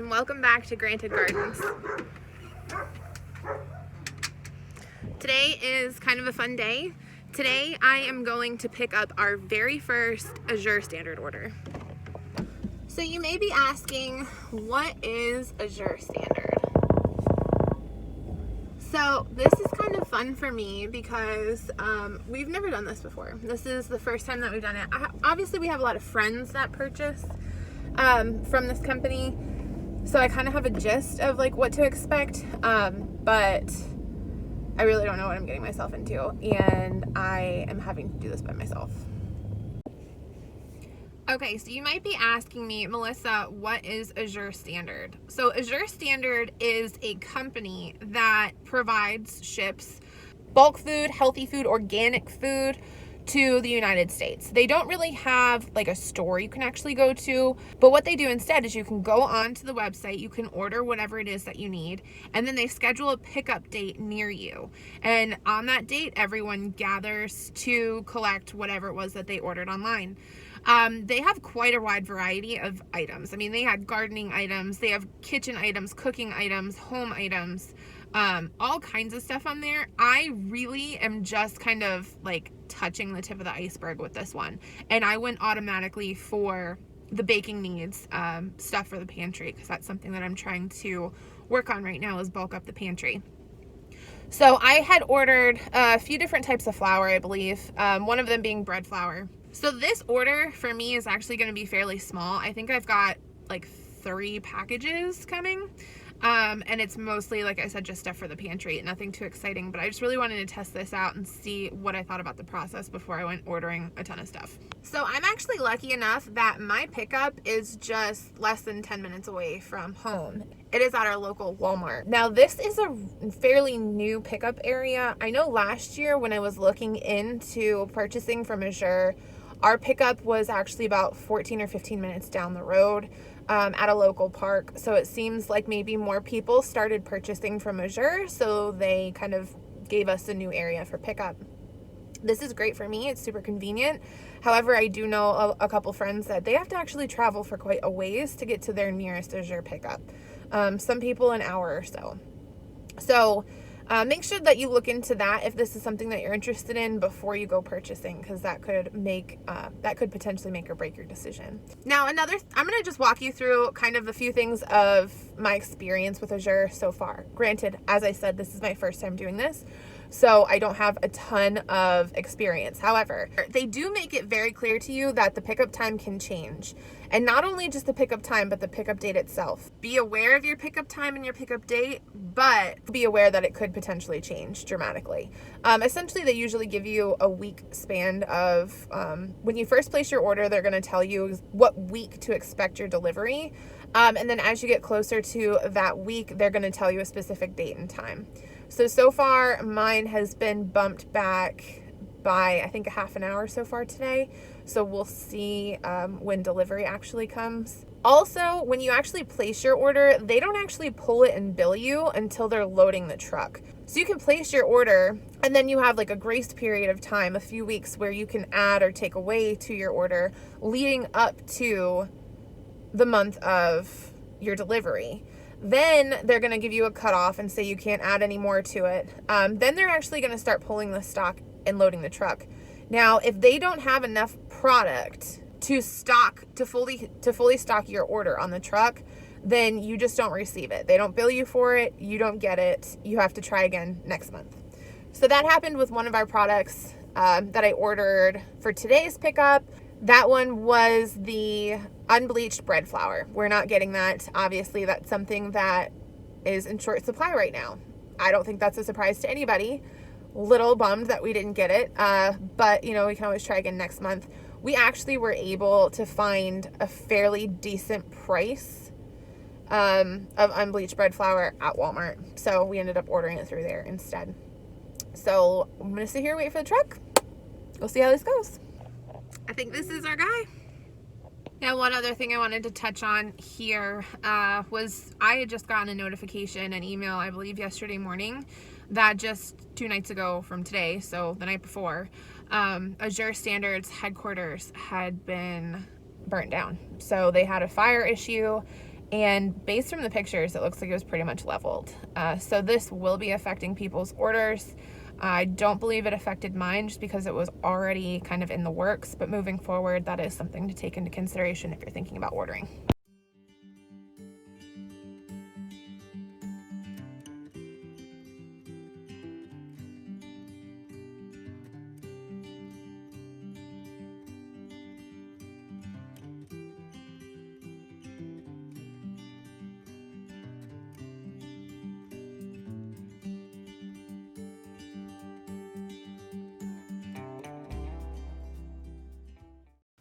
and welcome back to Granted Gardens. Today is kind of a fun day. Today I am going to pick up our very first Azure Standard order. So you may be asking, what is Azure Standard? So this is kind of fun for me because we've never done this before. This is the first time that we've done it. Obviously we have a lot of friends that purchase from this company, so I kind of have a gist of like what to expect, but I really don't know what I'm getting myself into, and I am having to do this by myself. Okay, so you might be asking me, Melissa, what is Azure Standard? So Azure Standard is a company that ships bulk food, healthy food, organic food to the United States. They don't really have like a store you can actually go to, but what they do instead is you can go onto the website, you can order whatever it is that you need, and then they schedule a pickup date near you. And on that date, everyone gathers to collect whatever it was that they ordered online. They have quite a wide variety of items. I mean, they had gardening items, they have kitchen items, cooking items, home items, all kinds of stuff on there. I really am just kind of like touching the tip of the iceberg with this one, and I went automatically for the baking needs, stuff for the pantry, because that's something that I'm trying to work on right now, is bulk up the pantry. So I had ordered a few different types of flour, I believe, one of them being bread flour. So this order for me is actually going to be fairly small. I think I've got like 3 packages coming. And it's mostly, like I said, just stuff for the pantry, nothing too exciting, but I just really wanted to test this out and see what I thought about the process before I went ordering a ton of stuff. So I'm actually lucky enough that my pickup is just less than 10 minutes away from home. It is at our local Walmart. Now this is a fairly new pickup area. I know last year when I was looking into purchasing from Azure, our pickup was actually about 14 or 15 minutes down the road. At a local park. So it seems like maybe more people started purchasing from Azure, so they kind of gave us a new area for pickup. This is great for me. It's super convenient. However, I do know a couple friends that they have to actually travel for quite a ways to get to their nearest Azure pickup. Some people an hour or so. So make sure that you look into that if this is something that you're interested in before you go purchasing, because that could potentially make or break your decision. Now I'm going to just walk you through kind of a few things of my experience with Azure so far. Granted, as I said, this is my first time doing this, so I don't have a ton of experience. However, they do make it very clear to you that the pickup time can change. And not only just the pickup time, but the pickup date itself. Be aware of your pickup time and your pickup date, but be aware that it could potentially change dramatically. Essentially, they usually give you a week span of, when you first place your order, they're going to tell you what week to expect your delivery. And then as you get closer to that week, they're going to tell you a specific date and time. So far, mine has been bumped back by, I think, a half an hour so far today. So we'll see when delivery actually comes. Also, when you actually place your order, they don't actually pull it and bill you until they're loading the truck. So you can place your order, and then you have like a grace period of time, a few weeks, where you can add or take away to your order leading up to the month of your delivery. Then they're going to give you a cutoff and say you can't add any more to it. Then they're actually going to start pulling the stock and loading the truck. Now, if they don't have enough product to fully stock your order on the truck, then you just don't receive it. They don't bill you for it. You don't get it. You have to try again next month. So that happened with one of our products that I ordered for today's pickup. That one was the unbleached bread flour. We're not getting that. Obviously, that's something that is in short supply right now. I don't think that's a surprise to anybody. Little bummed that we didn't get it, but you know, we can always try again next month. We actually were able to find a fairly decent price of unbleached bread flour at Walmart, so we ended up ordering it through there instead. So I'm gonna sit here and wait for the truck. We'll see how this goes. I think this is our guy. Now, one other thing I wanted to touch on here was I had just gotten a notification, an email, I believe yesterday morning, that just 2 nights ago from today, so the night before, Azure Standard's headquarters had been burnt down. So they had a fire issue And based from the pictures, it looks like it was pretty much leveled. So this will be affecting people's orders. I don't believe it affected mine just because it was already kind of in the works, but moving forward, that is something to take into consideration if you're thinking about ordering.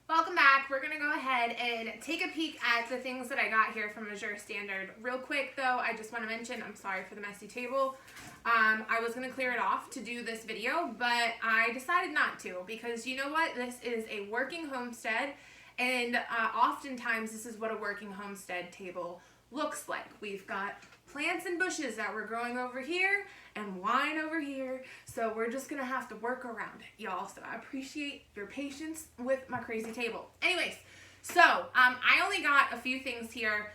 Welcome back. We're going to go ahead and take a peek at the things that I got here from Azure Standard. Real quick though, I just want to mention, I'm sorry for the messy table. I was going to clear it off to do this video, but I decided not to because you know what? This is a working homestead, and oftentimes this is what a working homestead table looks like. We've got plants and bushes that we're growing over here and wine over here, so we're just gonna have to work around it, y'all. So I appreciate your patience with my crazy table. Anyways, so I only got a few things here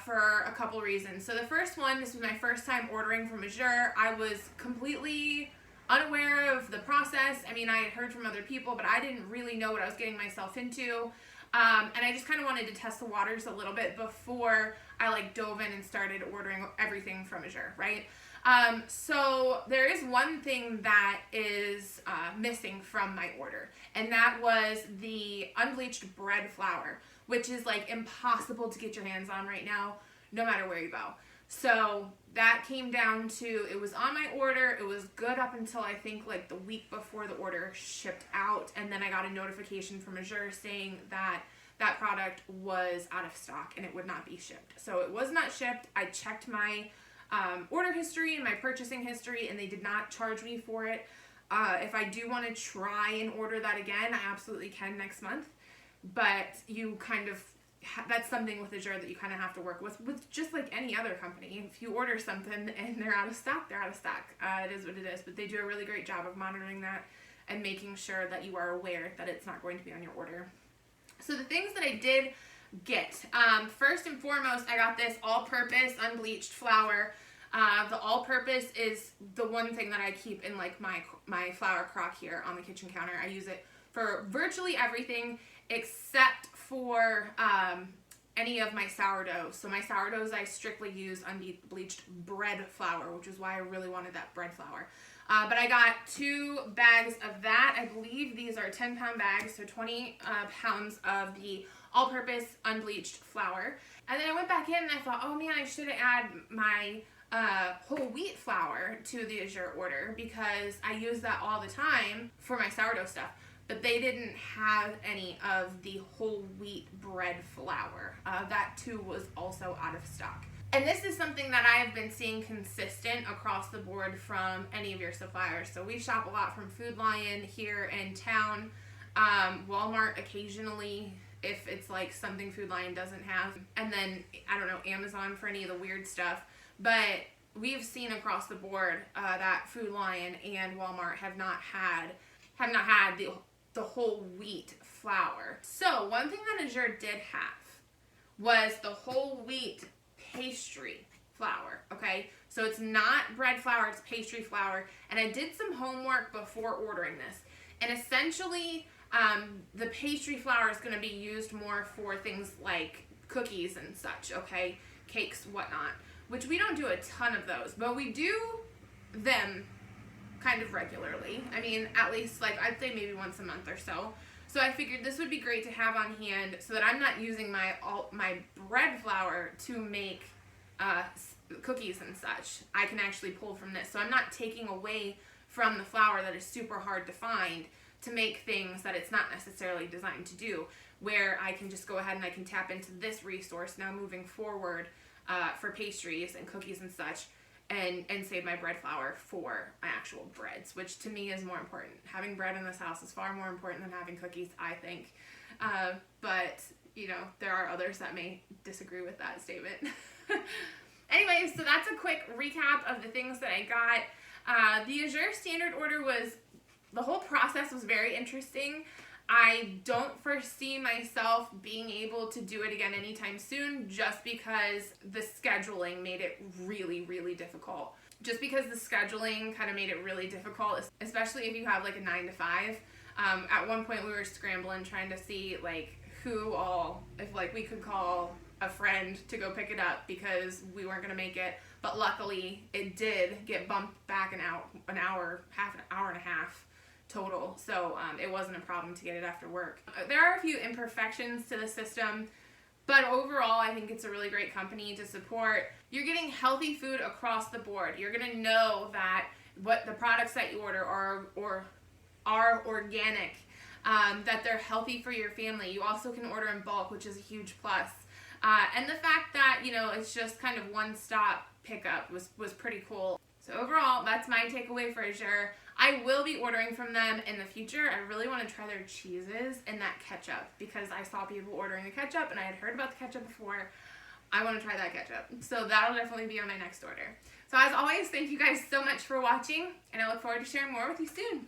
for a couple reasons. So the first one, this was my first time ordering from Azure. I was completely unaware of the process. I mean, I had heard from other people, but I didn't really know what I was getting myself into. And I just kind of wanted to test the waters a little bit before I like dove in and started ordering everything from Azure, right? So there is one thing that is missing from my order, and that was the unbleached bread flour, which is like impossible to get your hands on right now, no matter where you go. So that came down to, it was on my order, it was good up until I think like the week before the order shipped out, and then I got a notification from Azure saying that that product was out of stock and it would not be shipped. So it was not shipped. I checked my order history and my purchasing history, and they did not charge me for it. If I do want to try and order that again, I absolutely can next month, but you kind of that's something with Azure that you kind of have to work with just like any other company. If you order something and they're out of stock, they're out of stock. It is what it is, but they do a really great job of monitoring that and making sure that you are aware that it's not going to be on your order. So the things that I did get, first and foremost, I got this all-purpose unbleached flour. The all-purpose is the one thing that I keep in like my flour crock here on the kitchen counter. I use it for virtually everything except for any of my sourdoughs. So my sourdoughs, I strictly use unbleached bread flour, which is why I really wanted that bread flour. But I got 2 bags of that. I believe these are 10-pound bags, so 20 pounds of the all-purpose unbleached flour. And then I went back in and I thought, oh man, I should have added my whole wheat flour to the Azure order because I use that all the time for my sourdough stuff. But they didn't have any of the whole wheat bread flour. That too was also out of stock. And this is something that I have been seeing consistent across the board from any of your suppliers. So we shop a lot from Food Lion here in town, Walmart occasionally if it's like something Food Lion doesn't have, and then I don't know, Amazon for any of the weird stuff. But we've seen across the board that Food Lion and Walmart have not had the whole wheat flour. So one thing that Azure did have was the whole wheat pastry flour, okay? So it's not bread flour, it's pastry flour. And I did some homework before ordering this. And essentially, the pastry flour is going to be used more for things like cookies and such, okay? Cakes, whatnot. Which we don't do a ton of those, but we do them kind of regularly. I mean, at least like I'd say maybe once a month or so. So I figured this would be great to have on hand so that I'm not using my bread flour to make cookies and such. I can actually pull from this. So I'm not taking away from the flour that is super hard to find to make things that it's not necessarily designed to do, where I can just go ahead and I can tap into this resource now moving forward for pastries and cookies and such, and save my bread flour for my actual breads, which to me is more important. Having bread in this house is far more important than having cookies, I think. But, you know, there are others that may disagree with that statement. Anyways, so that's a quick recap of the things that I got. The Azure Standard order the whole process was very interesting. I don't foresee myself being able to do it again anytime soon, just because the scheduling made it really, really difficult. Just because the scheduling kind of made it really difficult, especially if you have like a 9 to 5. At one point we were scrambling trying to see like who all, if like we could call a friend to go pick it up because we weren't going to make it. But luckily it did get bumped back an hour, half an hour and a half total. So it wasn't a problem to get it after work. There are a few imperfections to the system, but overall I think it's a really great company to support. You're getting healthy food across the board. You're going to know that what the products that you order are organic, that they're healthy for your family. You also can order in bulk, which is a huge plus. And the fact that, you know, it's just kind of one-stop pickup was pretty cool. So overall, that's my takeaway for Azure. I will be ordering from them in the future. I really want to try their cheeses and that ketchup because I saw people ordering the ketchup and I had heard about the ketchup before. I want to try that ketchup. So that'll definitely be on my next order. So as always, thank you guys so much for watching, and I look forward to sharing more with you soon.